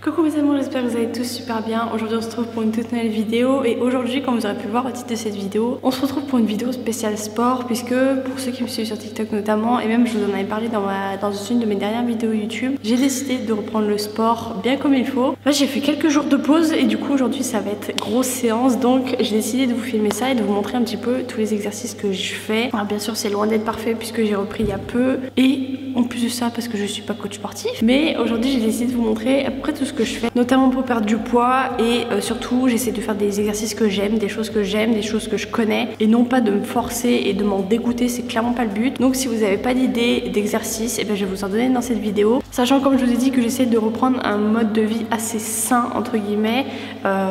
Coucou mes amours, j'espère que vous allez tous super bien. Aujourd'hui on se retrouve pour une toute nouvelle vidéo et aujourd'hui, comme vous aurez pu voir au titre de cette vidéo, on se retrouve pour une vidéo spéciale sport, puisque pour ceux qui me suivent sur TikTok notamment, et même je vous en avais parlé dans une de mes dernières vidéos YouTube, j'ai décidé de reprendre le sport bien comme il faut. Là j'ai fait quelques jours de pause et du coup aujourd'hui ça va être grosse séance, donc j'ai décidé de vous filmer ça et de vous montrer un petit peu tous les exercices que je fais. Alors bien sûr c'est loin d'être parfait puisque j'ai repris il y a peu et en plus de ça parce que je suis pas coach sportif, mais aujourd'hui j'ai décidé de vous montrer à peu près tout ce que je fais, notamment pour perdre du poids et surtout j'essaie de faire des exercices que j'aime, des choses que je connais et non pas de me forcer et de m'en dégoûter, c'est clairement pas le but. Donc si vous n'avez pas d'idée d'exercice, et ben je vais vous en donner dans cette vidéo, sachant comme je vous ai dit que j'essaie de reprendre un mode de vie assez sain entre guillemets,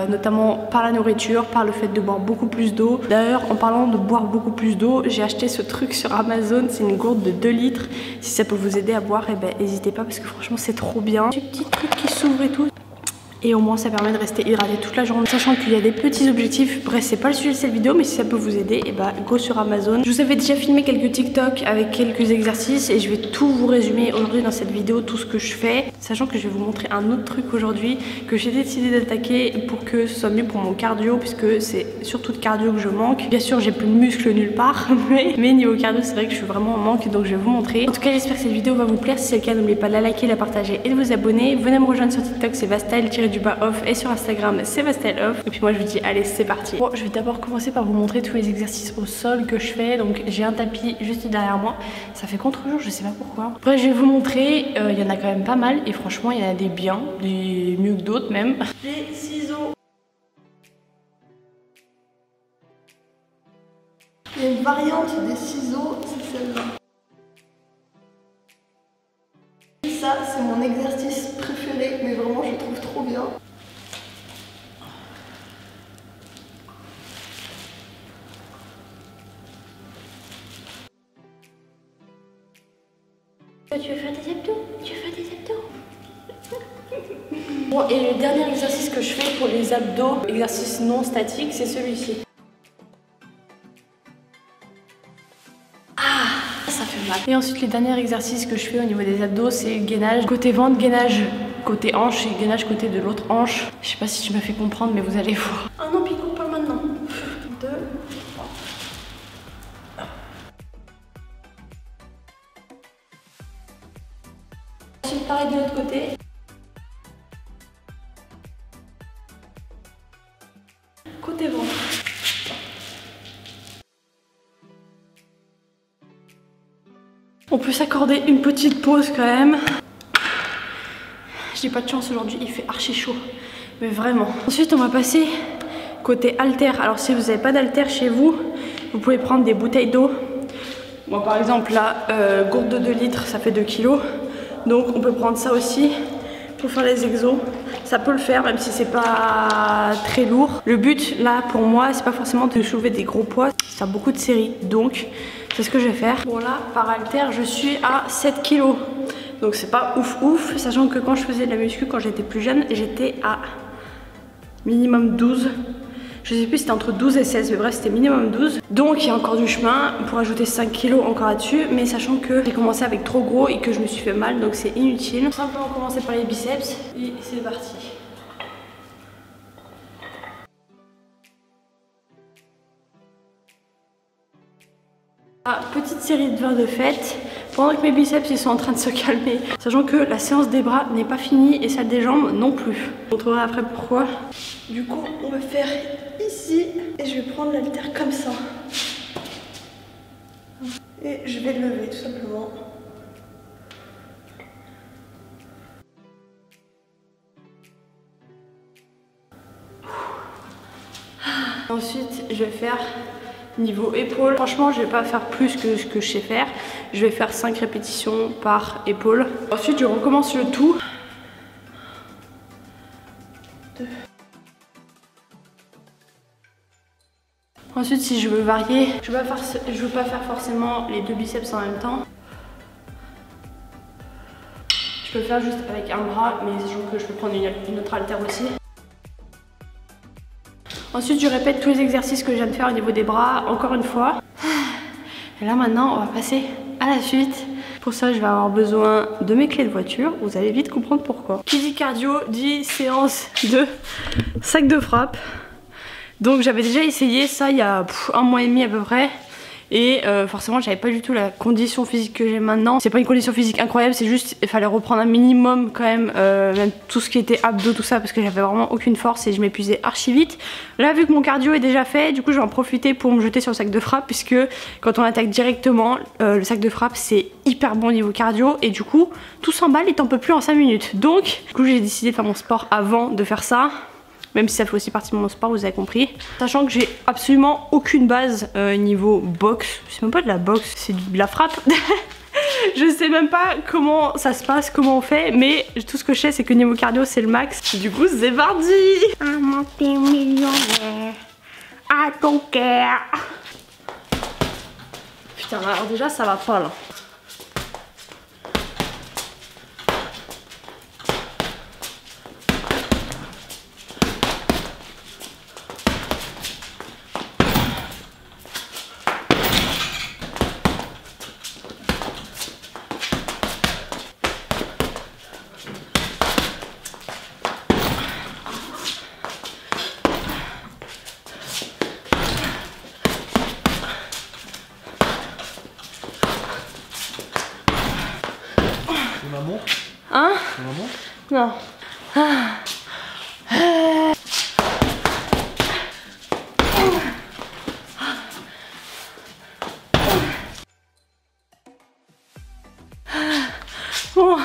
notamment par la nourriture, par le fait de boire beaucoup plus d'eau. D'ailleurs en parlant de boire beaucoup plus d'eau, j'ai acheté ce truc sur Amazon, c'est une gourde de 2 litres. Si ça peut vous aider à boire, et ben n'hésitez pas parce que franchement c'est trop bien. Des petits trucs qui s'ouvrent et tout. Et au moins ça permet de rester hydraté toute la journée, sachant qu'il y a des petits objectifs. Bref, c'est pas le sujet de cette vidéo, mais si ça peut vous aider, et bah go sur Amazon. Je vous avais déjà filmé quelques TikTok avec quelques exercices et je vais tout vous résumer aujourd'hui dans cette vidéo, tout ce que je fais, sachant que je vais vous montrer un autre truc aujourd'hui que j'ai décidé d'attaquer pour que ce soit mieux pour mon cardio, puisque c'est surtout de cardio que je manque. Bien sûr j'ai plus de muscles nulle part, mais niveau cardio c'est vrai que je suis vraiment en manque, donc je vais vous montrer. En tout cas j'espère que cette vidéo va vous plaire. Si c'est le cas, n'oubliez pas de la liker, la partager et de vous abonner. Venez me rejoindre sur TikTok, c'est Vastal_off, et sur Instagram c'est Vastal_off. Et puis moi je vous dis allez c'est parti. Bon, je vais d'abord commencer par vous montrer tous les exercices au sol que je fais. Donc j'ai un tapis juste derrière moi, ça fait contre-jour, je sais pas pourquoi. Après je vais vous montrer, il y en a quand même pas mal et franchement il y en a des biens, des mieux que d'autres même. Les ciseaux. Il y a une variante des ciseaux, c'est celle-là. Ça c'est mon exercice préféré, mais vraiment je le trouve trop bien. Tu veux faire des abdos? Tu veux faire des abdos? Bon, et le dernier exercice que je fais pour les abdos, exercice non statique, c'est celui-ci. Ah, ça fait mal. Et ensuite les derniers exercices que je fais au niveau des abdos, c'est gainage côté ventre, gainage côté hanche et gainage côté de l'autre hanche. Je sais pas si je me fais comprendre, mais vous allez voir. Ah non, Pico, pas maintenant. 2. Ensuite pareil de l'autre côté. Côté ventre. On peut s'accorder une petite pause quand même. J'ai pas de chance aujourd'hui, il fait archi chaud. Mais vraiment. Ensuite on va passer côté haltère. Alors si vous n'avez pas d'haltère chez vous, vous pouvez prendre des bouteilles d'eau. Moi par exemple là, gourde de 2 litres, ça fait 2 kg. Donc on peut prendre ça aussi pour faire les exos. Ça peut le faire même si c'est pas très lourd. Le but là pour moi c'est pas forcément de soulever des gros poids, c'est faire beaucoup de séries. Donc c'est ce que je vais faire. Bon là par haltère je suis à 7 kg. Donc c'est pas ouf, sachant que quand je faisais de la muscu quand j'étais plus jeune, j'étais à minimum 12. Je sais plus si c'était entre 12 et 16, mais bref c'était minimum 12. Donc il y a encore du chemin pour ajouter 5 kg encore là-dessus, mais sachant que j'ai commencé avec trop gros et que je me suis fait mal, donc c'est inutile. Simplement commencer par les biceps et c'est parti. Ah, petite série de 20 de fête pendant que mes biceps ils sont en train de se calmer, sachant que la séance des bras n'est pas finie et celle des jambes non plus. Je vous montrerai après pourquoi. Du coup on va faire ici et je vais prendre l'haltère comme ça. Et je vais le lever tout simplement. Ensuite je vais faire niveau épaule. Franchement je vais pas faire plus que ce que je sais faire. Je vais faire 5 répétitions par épaule. Ensuite je recommence le tout. 2. Ensuite si je veux varier, je veux pas faire forcément les 2 biceps en même temps. Je peux le faire juste avec un bras, mais sachant que je peux prendre une autre haltère aussi. Ensuite je répète tous les exercices que je viens de faire au niveau des bras encore une fois. Et là maintenant on va passer à la suite Pour ça, je vais avoir besoin de mes clés de voiture. Vous allez vite comprendre pourquoi. Qui dit cardio dit séance de sac de frappe. Donc j'avais déjà essayé ça il y a 1 mois et demi à peu près. Et forcément j'avais pas du tout la condition physique que j'ai maintenant. C'est pas une condition physique incroyable, c'est juste il fallait reprendre un minimum quand même, même tout ce qui était abdos, tout ça, parce que j'avais vraiment aucune force et je m'épuisais archi vite. Là vu que mon cardio est déjà fait, du coup je vais en profiter pour me jeter sur le sac de frappe, puisque quand on attaque directement, le sac de frappe c'est hyper bon niveau cardio et du coup tout s'emballe et t'en peux plus en 5 minutes. Donc du coup j'ai décidé de faire mon sport avant de faire ça. Même si ça fait aussi partie de mon sport, vous avez compris. Sachant que j'ai absolument aucune base niveau boxe. C'est même pas de la boxe, c'est de la frappe. Je sais même pas comment ça se passe, comment on fait. Mais tout ce que je sais, c'est que niveau cardio, c'est le max. Du coup, c'est parti. Un multimillionnaire à ton cœur. Putain, alors déjà, ça va pas là. Maman? Hein? Maman? Non. Bon.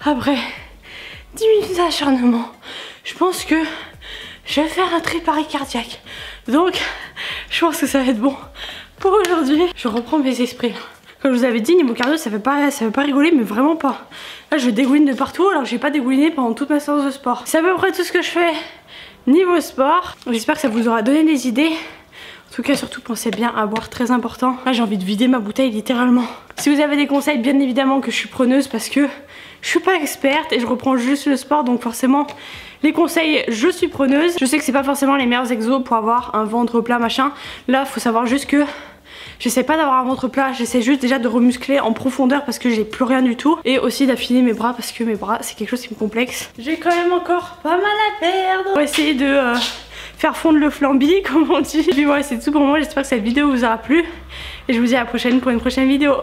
Après 10 minutes d'acharnement, je pense que je vais faire un tréparis cardiaque. Donc, je pense que ça va être bon pour aujourd'hui. Je reprends mes esprits. Comme je vous avais dit, niveau cardio, ça fait pas rigoler, mais vraiment pas. Là, je dégouline de partout, alors que j'ai pas dégouliné pendant toute ma séance de sport. C'est à peu près tout ce que je fais niveau sport. J'espère que ça vous aura donné des idées. En tout cas, surtout pensez bien à boire, très important. Là, j'ai envie de vider ma bouteille littéralement. Si vous avez des conseils, bien évidemment que je suis preneuse parce que je suis pas experte et je reprends juste le sport, donc forcément les conseils, je suis preneuse. Je sais que c'est pas forcément les meilleurs exos pour avoir un ventre plat machin. Là, faut savoir juste que j'essaie pas d'avoir un ventre plat, j'essaie juste déjà de remuscler en profondeur parce que j'ai plus rien du tout. Et aussi d'affiner mes bras parce que mes bras c'est quelque chose qui me complexe. J'ai quand même encore pas mal à perdre. On va essayer de faire fondre le flambi comme on dit. Et puis voilà, c'est tout pour moi, j'espère que cette vidéo vous aura plu. Et je vous dis à la prochaine pour une prochaine vidéo.